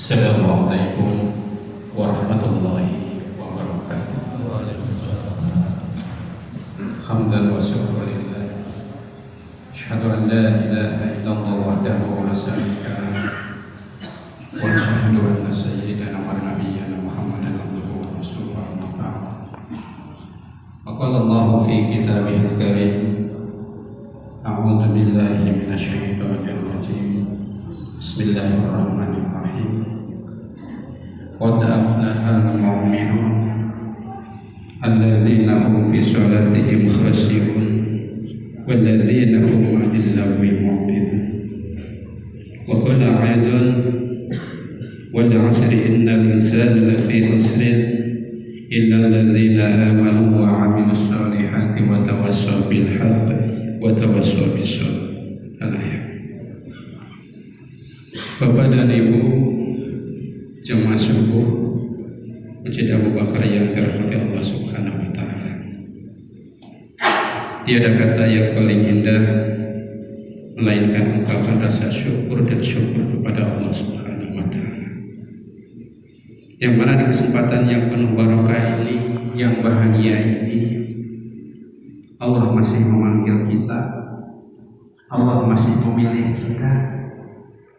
Assalamualaikum warahmatullahi wabarakatuh. Hamdan wa syukran lillah. Asyhadu an la ilaha illallah wahdahu la syarika lah. Wa asyhadu anna sayyidana wa nabiyyana Muhammadan abduhu wa rasuluhu amma ba'd. Qala Allahu fi kitabihil karim. A'udzu billahi minasy syaithanir rajim. Bismillahirrahmanirrahim. Qad aflahal mu'minun alladzina hum fi shalatihim khashi'un walladzina hum 'anil lagwi mu'ridun. Wa qala 'aidan wal 'asri innal insana lafi khusrin illa alladzina amanu wa 'amilus solihati wa tawassaw bil haqqi wa tawassaw bis sabr. Al-ayat. Bapak dan Ibu jemaah subuh Masjid Abu Bakar yang dirahmati Allah Subhanahu wa taala. Tiada kata yang paling indah melainkan ungkapan rasa syukur dan syukur kepada Allah Subhanahu wa taala. Yang mana di kesempatan yang penuh barokah ini, yang bahagia ini, Allah masih memanggil kita. Allah masih memilih kita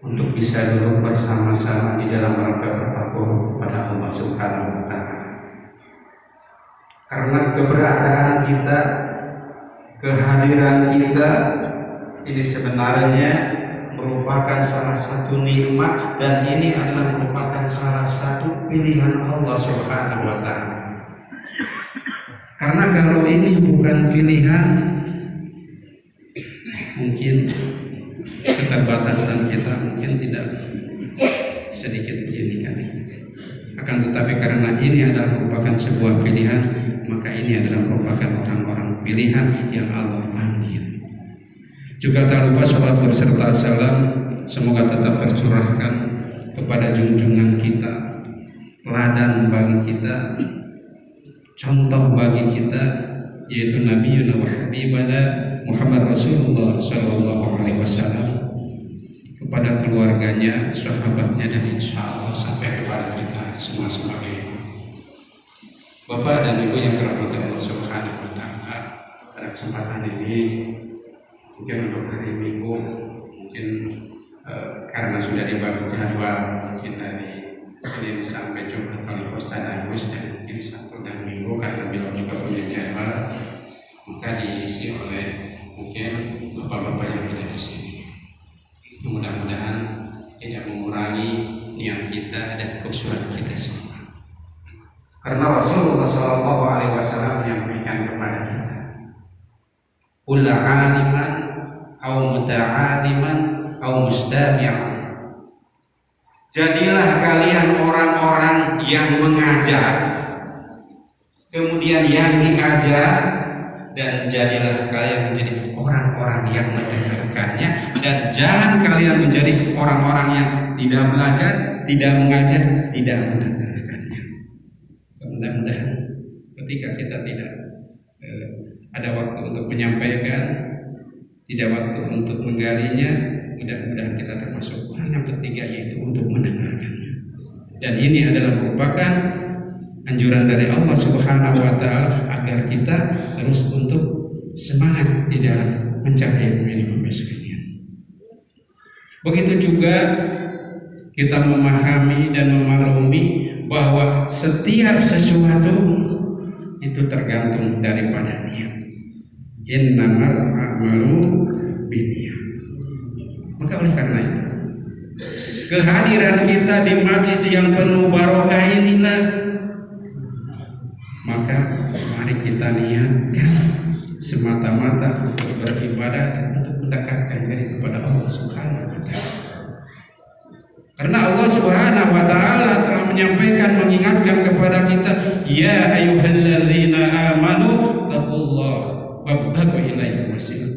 untuk bisa duduk bersama-sama di dalam rangka bertakwa kepada Allah Subhanahu wa taala. Karena keberadaan kita, kehadiran kita ini sebenarnya merupakan salah satu nikmat, dan ini adalah merupakan salah satu pilihan Allah Subhanahu wa taala. Karena kalau ini bukan pilihan, mungkin keterbatasan kita mungkin tidak sedikit begini kan. Akan tetapi karena ini adalah merupakan sebuah pilihan, maka ini adalah merupakan orang-orang pilihan yang Allah panggil. Juga tak lupa salawat berserta salam semoga tetap tercurahkan kepada junjungan kita, teladan bagi kita, contoh bagi kita, yaitu Nabi wa Habibana Muhammad Rasulullah sallallahu alaihi wasallam, kepada keluarganya, sahabatnya, dan insya Allah sampai kepada kita semua sebagai Bapak dan Ibu yang dirahmati Allah Subhanahu wa taala. Pada kesempatan ini mungkin untuk hari Minggu, mungkin karena sudah dibagi jadwal, mungkin dari Senin sampai Jumat oleh Ustaz Agus, dan mungkin Sabtu dan Minggu karena beliau juga punya jadwal, maka diisi oleh mungkin bapak-bapak yang ada di sini. Mudah-mudahan tidak mengurangi niat kita dan khusyuan kita semua. Karena Rasulullah Shallallahu Alaihi Wasallam menyampaikan kepada kita, "Qul 'aliman aw muta'aliman aw mustami'an." Jadilah kalian orang-orang yang mengajar, kemudian yang diajar, dan jadilah kalian menjadi orang-orang yang mendengarkannya, dan jangan kalian menjadi orang-orang yang tidak belajar, tidak mengajar, tidak mendengarkannya. Mudah-mudahan ketika kita tidak ada waktu untuk menyampaikan, tidak waktu untuk menggalinya, mudah-mudahan kita termasuk orang yang ketiga, yaitu untuk mendengarkannya. Dan ini adalah merupakan anjuran dari Allah Subhanahu wa taala agar kita terus untuk semangat di dalam mencari ilmu ini, Bapak sekalian. Begitu juga kita memahami dan memaklumi bahwa setiap sesuatu itu tergantung daripada niat. Innamal a'malu binniyat. Maka oleh karena itu, kehadiran kita di masjid yang penuh barokah inilah, maka mari kita niatkan semata-mata untuk beribadah dan untuk mendekatkan diri kepada Allah Subhanahu wa taala. Karena Allah Subhanahu wa taala telah menyampaikan, mengingatkan kepada kita, ya ayyuhalladzina amanu taqullaha wabtaghu ilaihi wasilah.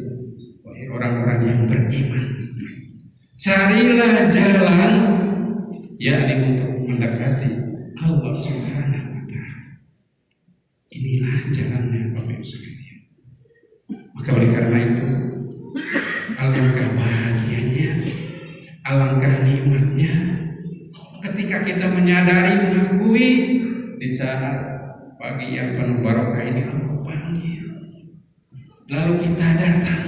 Wahai orang-orang yang beriman, carilah jalan yakni untuk mendekati Allah Subhanahu wa taala. Inilah jalannya Bapak Ibu sekalian. Maka oleh karena itu, alangkah bahagianya, alangkah nikmatnya ketika lalu kita datang.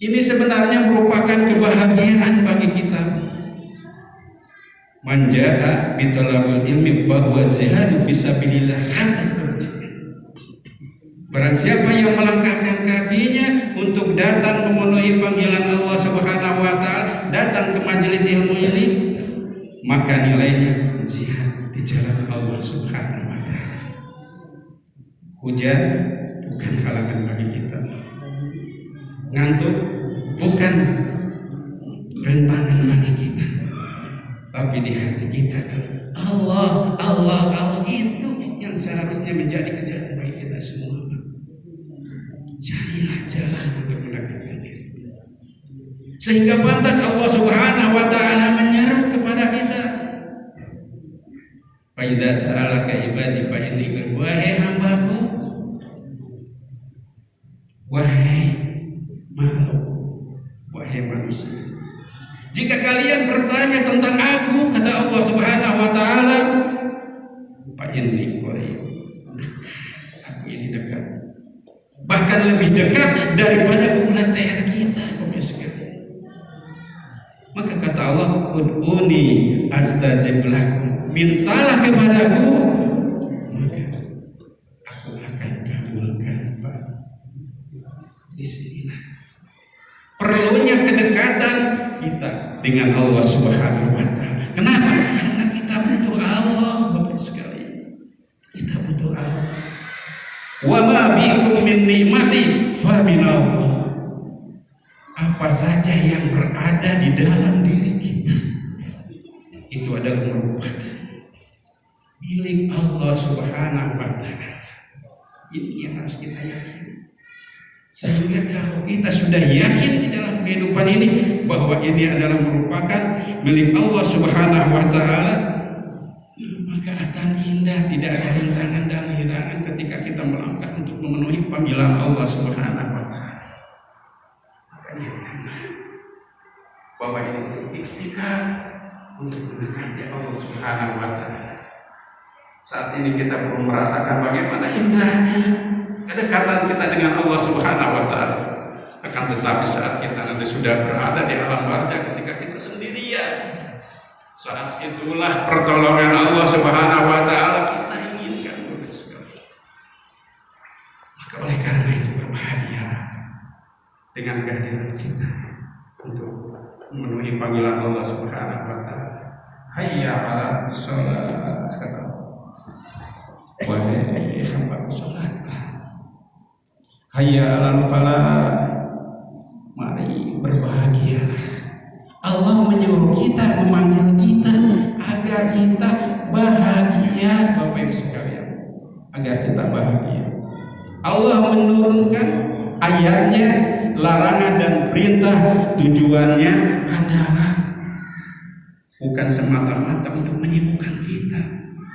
Ini sebenarnya merupakan kebahagiaan bagi kita. Man jaa bi talabil ilmi fa huwa zihadu fi sabilillah. Barang siapa yang melangkahkan kakinya untuk datang memenuhi panggilan Allah Subhanahu wa taala, datang ke majelis ilmu ini, maka nilainya jihad di jalan Allah Subhanahu wa taala. Hujan bukan halangan bagi kita. Ngantuk bukan rintangan bagi kita. Tapi di hati kita Allah, Allah, Allah itu yang seharusnya menjadi kejaran bagi kita semua. Carilah jalan untuk mendekatkan diri, sehingga pantas Allah Subhanahu wa taala menyeru kepada kita. Fa idza sa'alaka ibadi fa inni, wahai hambaku, wahai makhluk, wahai manusia, jika kalian bertanya tentang aku, kata Allah Subhanahu wa taala, fa inni qarib, aku ini dekat. Bahkan lebih dekat daripada ulat leher kita. Maka kata Allah, ud'uni astajib lakum, mintalah kepadaku maka aku akan kabulkan. Di sinilah perlunya kedekatan kita dengan Allah Subhanahu wa taala. Kenapa? Karena kita butuh Allah, Bapak sekalian. Kita butuh Allah. Wa ma bikum min nikmati fa minallah. Apa saja yang berada di dalam diri kita itu adalah merupakan milik Allah Subhanahu wa taala. Ini yang harus kita yakini. Sehingga kalau kita sudah yakin di dalam kehidupan ini bahwa ini adalah merupakan milik Allah Subhanahu wa taala, maka akan indah, tidak ada rintangan dan hirangan ketika kita melangkah untuk memenuhi panggilan Allah Subhanahu wa taala. Makanya bahwa ini untuk ikhtikar, untuk mendekati Allah Subhanahu wa taala. Saat ini kita belum merasakan bagaimana indahnya kedekatan kita dengan Allah Subhanahu wa taala. Akan tetapi saat kita nanti sudah berada di alam barzakh, ketika kita sendirian, saat itulah pertolongan Allah Subhanahu wa taala kita inginkan sekali. Maka oleh karena itu berbahagia dengan kehadiran kita untuk memenuhi panggilan Allah Subhanahu wa taala. Hayya 'ala shalah. Wahai hamba salatlah. Hayya 'alal falah. Mari berbahagialah. Allah menyuruh kita, memanggil kita agar kita bahagia, Bapak Ibu sekalian, agar kita bahagia. Allah menurunkan ayatnya, larangan dan perintah, tujuannya adalah bukan semata-mata untuk menyibukkan kita.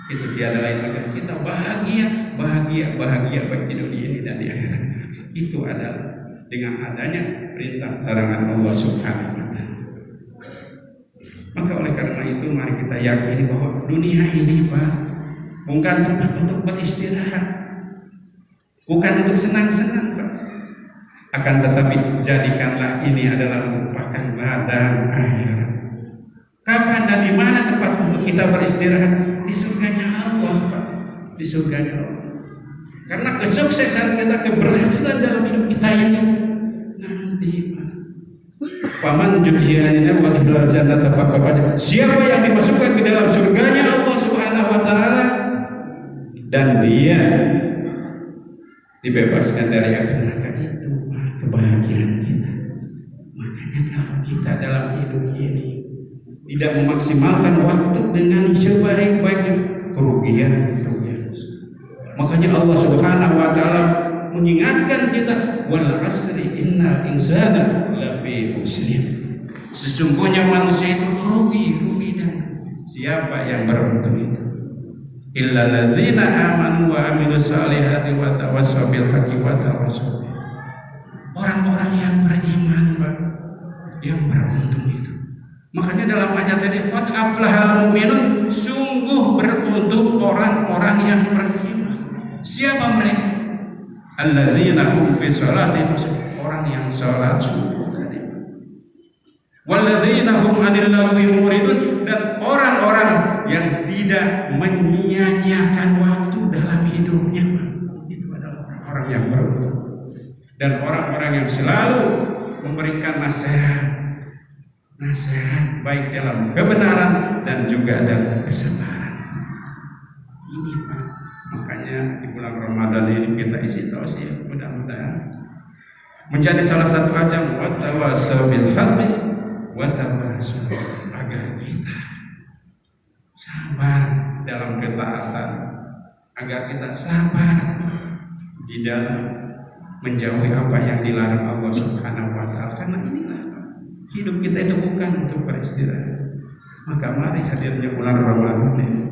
Itu tiada lain agar kita bahagia, bahagia, bahagia baik di dunia ini dan di akhirat. Itu adalah dengan adanya perintah larangan Allah Subhanahu wa taala. Maka oleh karena itu mari kita yakini bahwa dunia ini, Pak, bukan tempat untuk beristirahat, bukan untuk senang-senang, Pak. Akan tetapi jadikanlah ini adalah merupakan ladang akhirat. Kapan dan di mana tempat untuk kita beristirahat? Di surganya Allah, Pak. Di surganya Allah. Karena kesuksesan kita, keberhasilan dalam hidup kita ini nanti, Pak. Paman judhiyanina wa tilal jannata faqad. Siapa yang dimasukkan ke dalam surganya Allah Subhanahu wa taala dan dia dibebaskan dari api neraka, itu kebahagiaan kita. Makanya kalau kita dalam hidup ini tidak memaksimalkan waktu dengan sebaik-baiknya, kerugian. Makanya Allah Subhanahu wa taala mengingatkan kita, wal asri innal insana lafi khusr. Sesungguhnya manusia itu rugi dan siapa yang beruntung itu? Illal ladzina amanu wa amilus solihati wa tawassaw bil haqqi wa tawassaw. Orang-orang yang beriman, Pak, yang beruntung itu. Makanya dalam ayat tadi, qad aflahal mu'minun, sungguh beruntung orang-orang yang beriman. Siapa mereka? alladzina hum fi sholatihim, orang yang sholat subuh tadi. Walladzina hum 'anil lagwi muridun, dan orang-orang yang tidak menyia-nyiakan waktu dalam hidupnya. Itu adalah orang-orang yang beruntung. Dan orang-orang yang selalu memberikan nasihat baik dalam kebenaran dan juga dalam kesabaran. Ini Pak, makanya di bulan Ramadan ini kita isi tausiah, mudah-mudahan menjadi salah satu ajang watawasau bil haqqi watawasau, agar kita sabar dalam ketaatan, agar kita sabar di dalam menjauhi apa yang dilarang Allah Subhanahu wa taala. Karena inilah hidup kita itu bukan untuk beristirahat. Maka mari hadirnya bulan Ramadan ini,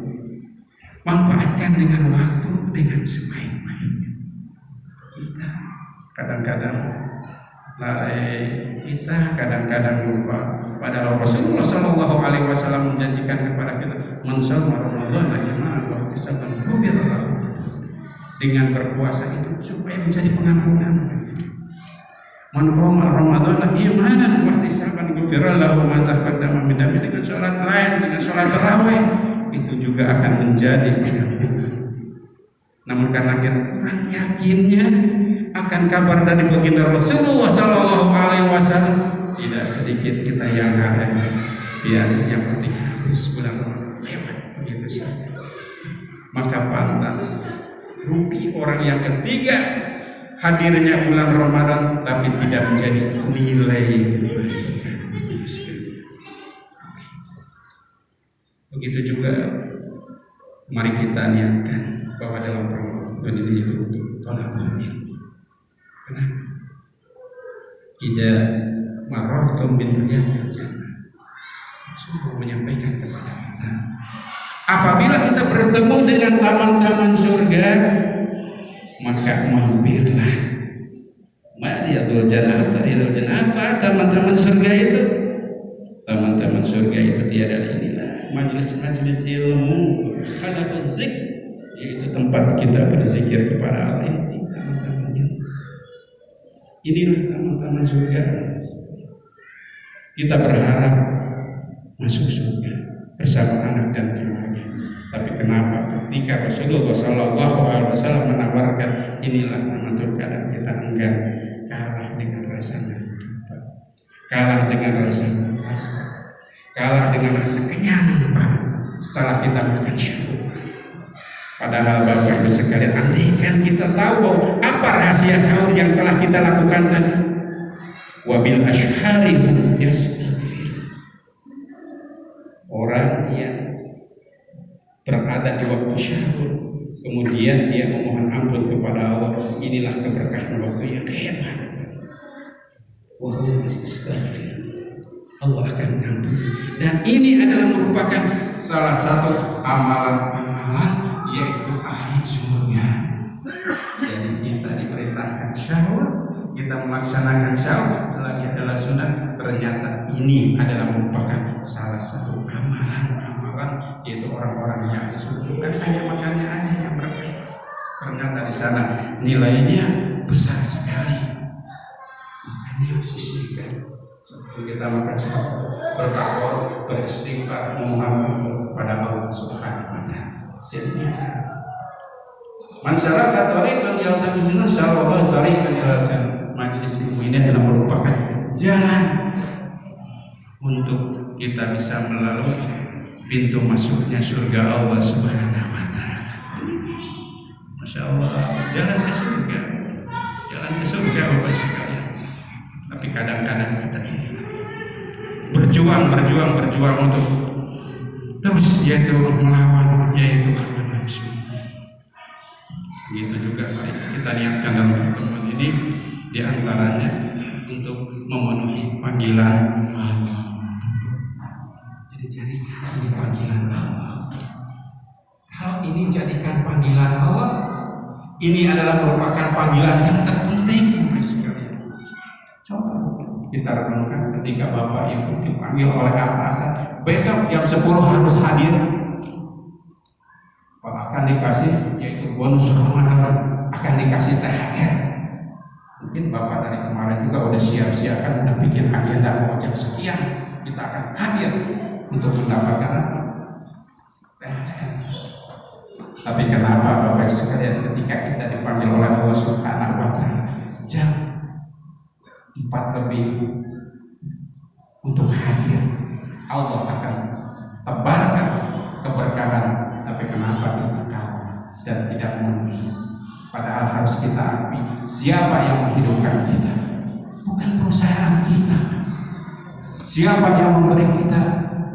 manfaatkan dengan waktu dengan sebaik-baiknya. Kita kadang-kadang lalai, kita kadang-kadang lupa. Padahal Rasulullah Shallallahu Alaihi Wasallam menjanjikan kepada kita, man shoma Ramadan imanan wa ihtisaban ghufira lahu. Dengan berpuasa itu supaya menjadi pengampunan. Man qama Ramadan imanan wa ihtisaban ghufira lahu ma taqaddama min dhanbi. Dengan salat lain, dengan salat tarawih itu juga akan menjadi pengampunan. Namun karena kita kurang yakinnya akan kabar dari baginda Rasulullah Sallallahu Alaihi Wasallam, tidak sedikit kita yang ada. Ya, yang penting habis bulan Ramadan lewat begitu saja. Maka pantas rugi orang yang ketiga hadirnya bulan Ramadan tapi tidak menjadi nilai kebaikan. Begitu juga mari kita niatkan bahwa dalam Ramadan ini itu untuk tolabul ilmi. Kenapa? Tidak marahtum bin riyadil jannah. Sungguh menyampaikan kepada kita, apabila kita bertemu dengan taman-taman surga, maka mampirlah. Mariyadul jannah, mariyadul jannah, apa taman-taman surga itu? Taman-taman surga itu tiada inilah majelis-majelis ilmu, halaqul zikr, yaitu tempat kita berzikir kepada Allah. Ini taman-tamannya. Inilah taman-taman surga. Kita berharap masuk surga bersama anak dan keluarga. Tapi kenapa ketika Rasulullah Sallallahu Alaihi Wasallam menawarkan inilah taman surga dan kita enggan, kalah dengan rasa ngantuk, kalah dengan rasa puas, kalah dengan rasa kenyang Pak, setelah kita makan syukur. Padahal Bapak Ibu sekalian, andaikan kita tahu bahwa apa rahasia sahur yang telah kita lakukan tadi, wabil ashari yastaghfir, orang yang berada di waktu syahur kemudian dia memohon ampun kepada Allah, inilah keberkahan waktu yang hebat. Wahum yastaghfir, Allah akan mengampuni. Dan ini adalah merupakan salah satu amalan-amalan yaitu ahli surga. Jadi kita diperintahkan syahur, kita melaksanakan syahur selagi adalah sunnah. Ternyata ini adalah merupakan salah satu amalan-amalan, yaitu orang-orang yang disuruh bukan hanya makannya aja yang berkah. Ternyata di sana nilainya besar sekali. Makanya sisihkan sebelum kita makan syahur, bertakwa, beristighfar, memohon kepada Allah Subhanahu wa taala. Jadi man salaka tariqan yaltamisu sallallahu tariqan ila jannah. Majelis ilmu ini adalah merupakan jalan untuk kita bisa melalui pintu masuknya surga Allah Subhanahu wa taala. Masya Allah, jalan ke surga, Bapak sekalian. Tapi kadang-kadang kita berjuang untuk terus yaitu melawan, yaitu karena nafsu. Begitu juga kita niatkan dalam pertemuan ini, diantaranya untuk memenuhi panggilan Allah. Jadi jadikan ini panggilan Allah. Kalau ini jadikan panggilan Allah, ini adalah merupakan panggilan yang terpenting. Coba kita renungkan ketika Bapak Ibu dipanggil oleh atasan, besok jam 10 harus hadir. Akan dikasih yaitu bonus Ramadan, akan dikasih THR. Mungkin Bapak dari kemarin juga udah siap-siap kan, udah bikin agenda mau jam sekian kita akan hadir untuk mendapatkan THR. Tapi kenapa Bapak sekalian ketika kita dipanggil oleh Allah Subhanahu wa Ta'ala jam 4 lebih untuk hadir, Allah akan tebarkan keberkahan, tapi kenapa kita kalah dan tidak memenuhi? Padahal harus kita akui, siapa yang menghidupkan kita? Bukan perusahaan kita. Siapa yang memberi kita?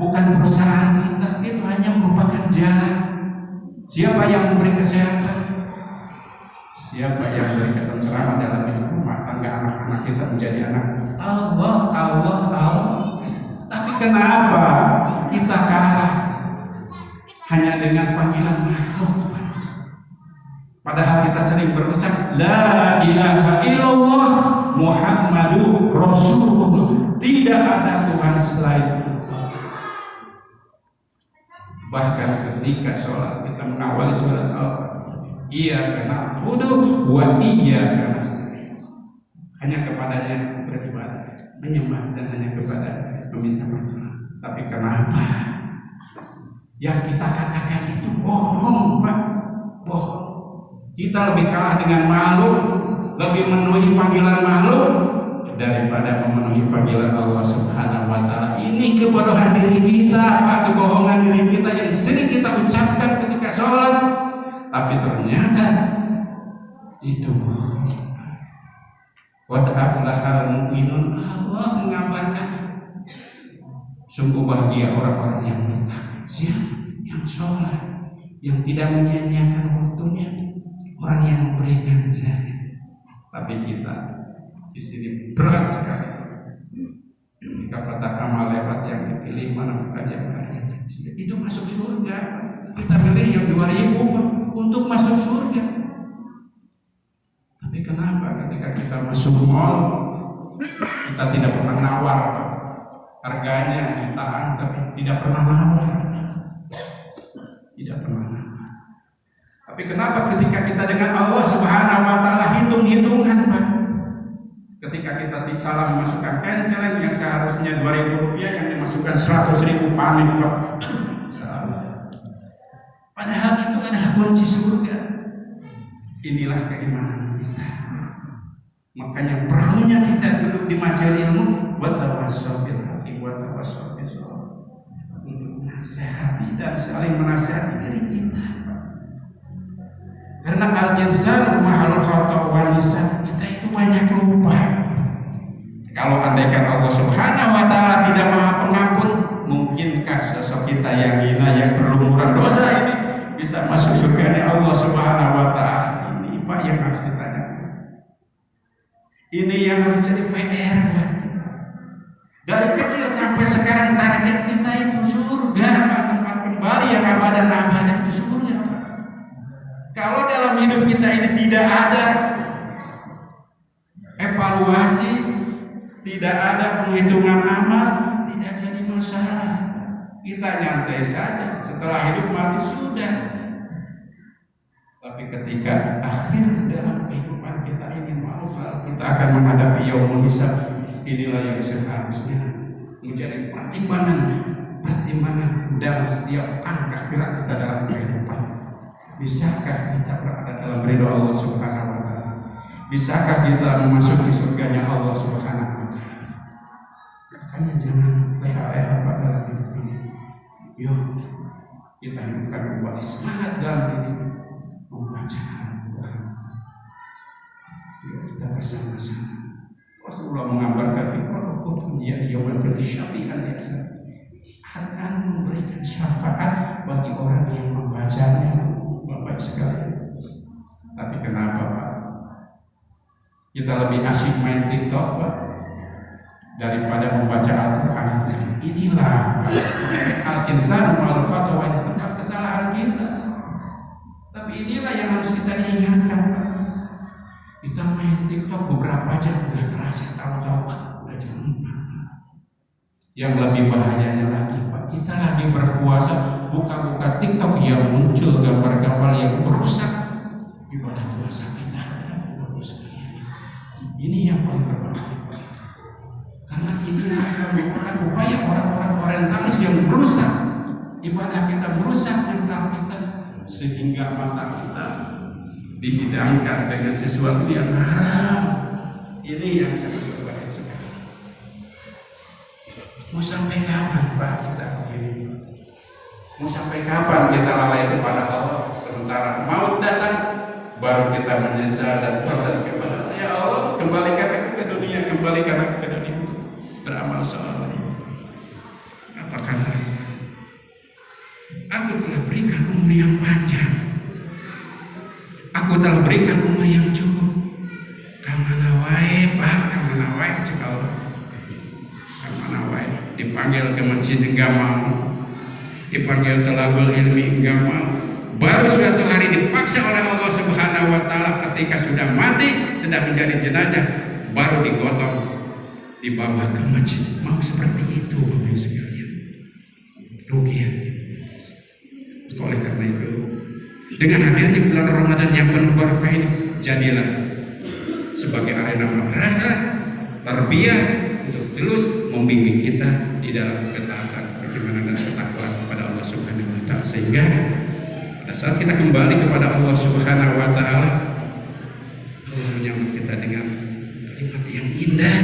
Bukan perusahaan kita. Itu hanya merupakan jalan. Siapa yang memberi kesehatan? Siapa yang memberi ketenteraman dalam hidup rumah tangga anak-anak kita menjadi anak? Allah. Tapi kenapa kita kalah hanya dengan panggilan makhluk? Padahal kita sering berucap la ilaha illallah Muhammadur Rasulullah. Tidak ada Tuhan selain Allah. Bahkan ketika sholat kita mengawali sholat Iyyaka na'budu wa iyyaka nasta'in. Hanya kepadanya beribadah, menyembah, dan hanya kepada meminta pertolongan. Tapi kenapa yang kita katakan itu bohong, Pak? Bohong. Kita lebih kalah dengan makhluk, lebih memenuhi panggilan makhluk daripada memenuhi panggilan Allah Subhanahu wa Ta'ala. Ini kebodohan diri kita, Pak, kebohongan diri kita yang sering kita ucapkan ketika sholat, tapi ternyata itu bohong. Qad aflahal mu'minun. Allah mengabarkan sungguh bahagia orang-orang yang bertakwa, yang sholat, yang tidak menyia-nyiakan waktunya, orang yang memberikan zakat. Tapi kita di sini berat sekali. Jika kotak amal lewat yang dipilih, mana bukan yang kecil, itu masuk surga. Kita pilih yang 2000 Pak, untuk masuk surga. Tapi kenapa ketika kita masuk mall, kita tidak pernah nawar, Pak. Harganya jutaan, tapi tidak pernah nawar. Tidak pernah nawar. Tapi kenapa ketika kita dengan Allah Subhanahu wa Ta'ala hitung-hitungan, Pak? Ketika kita salah memasukkan kenceleng yang seharusnya 2.000 rupiah, yang dimasukkan 100.000, panik, Pak. Salah. Padahal itu adalah kunci surga. Inilah keimanan kita. Makanya perlunya kita duduk di majelis ilmu, wa tawassaw bil haqqi wa tawassaw bis sabr, untuk menasihati dan saling menasihati diri kita. Karena al-insan mahalul khata' wa lisan, kita itu banyak lupa. Kalau andaikan Allah Subhanahu wa Ta'ala tidak Maha Pengampun, mungkinkah sosok kita yang hina, yang berlumuran dosa ini bisa masuk surganya Allah Subhanahu wa Ta'ala? Ini Pak yang harus ditanyakan. Ini yang harus jadi PR buat kita. Dari kecil sampai sekarang target kita itu surga, tempat kembali yang abadan itu surga. Kalau dalam hidup kita ini tidak ada evaluasi, tidak ada penghitungan amal, tidak jadi masalah. Kita nyantai saja, setelah hidup mati sudah. Tapi ketika akhir dalam kehidupan kita ini, mau kita akan menghadapi yaumul hisab, inilah yang seharusnya menjadi pertimbangan dalam setiap langkah gerak kita dalam kehidupan. Bisakah kita berada dalam ridho Allah Subhanahu wa Ta'ala? Bisakah kita memasuki surganya Allah Subhanahu wa Ta'ala? Makanya jangan leha-leha pada dalam hidup ini. Yuk kita hidupkan kembali semangat dalam ini, membaca Al-Quran. Yuk kita bersama-sama. Rasulullah mengabarkan Al-Quran ya yaumul syafi'an yasa, akan memberikan syafaat bagi orang yang membacanya. Bapak sekalian, tapi kenapa Pak? Kita lebih asyik main TikTok, Pak, daripada membaca Al-Quran. Inilah al-insan wal khata', tempat kesalahan kita. Tapi inilah yang harus kita diingatkan, Pak. Kita main TikTok beberapa jam udah terasa, tahu-tahu udah jam 4. Yang lebih bahayanya lagi, Pak, kita lagi berpuasa, buka-buka TikTok yang muncul gambar-gambar yang merusak ibadah puasa kita. Ini yang paling berbahaya. Karena ini merupakan upaya orang-orang orientalis yang merusak ibadah kita, merusak mental kita, sehingga mata kita dihidangkan dengan sesuatu yang haram. Ini yang sangat berbahaya sekali. Mau sampai kapan Pak kita begini? Mau sampai kapan kita lalai kepada Allah? Sementara maut datang, baru kita menyesal dan protes kepada Allah. Ya Allah, kembalikan aku ke dunia, kembalikan aku ke dunia untuk beramal soleh. Apakah aku telah berikan umur yang panjang? Aku telah berikan umur yang cukup. Kamanawai Pak, kamanawai cek Allah. Kamanawai dipanggil ke masjid enggak mau, dipanggil talabul ilmi enggak mau. Baru suatu hari dipaksa oleh Allah Subhanahu wa taala ketika sudah mati, sudah menjadi jenazah, baru digotong, dibawa ke masjid. Mau seperti itu Bapak Ibu sekalian. Rugian. Oleh karena itu, dengan hadirnya bulan Ramadan yang penuh barokah ini, jadilah sebagai arena madrasah tarbiyah untuk terus membimbing kita di dalam ketaatan, keimanan dan ketakwaan kepada Allah Subhanahu wa taala, sehingga pada saat kita kembali kepada Allah Subhanahu wa taala, Allah menyambut kita dengan kalimat yang indah,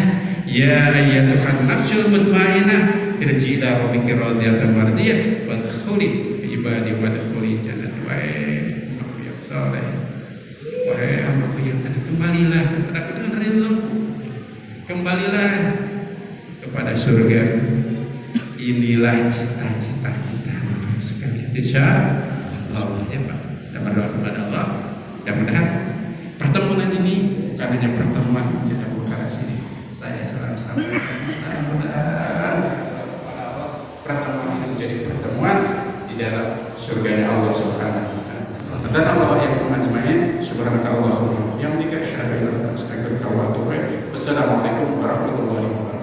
ya ayyatuhan nafsul mutmainnah irji ila rabbiki radiyatan mardiyah fadkhuli fi ibadi wadkhuli jannati. Wahai aku yang saleh, wahai hambaku yang tenang, kembalilah kepadaku dengan ridho, kembalilah kepada surga. Inilah cita-cita kita sekalian. Insya Allah ya Pak, kita berdoa kepada Allah. Mudah-mudahan pertemuan ini bukan hanya pertemuan di Jeddah Bukhara sini. Saya selalu sampaikan, mudah-mudahan pertemuan itu menjadi pertemuan di dalam surganya Allah Subhanahu wa taala. Dan Allah yang majma'in, subhanaka Allahumma yang dikasih syahadu wa astagfiruka wa atubu ilaik. Wassalamualaikum warahmatullahi wabarakatuh.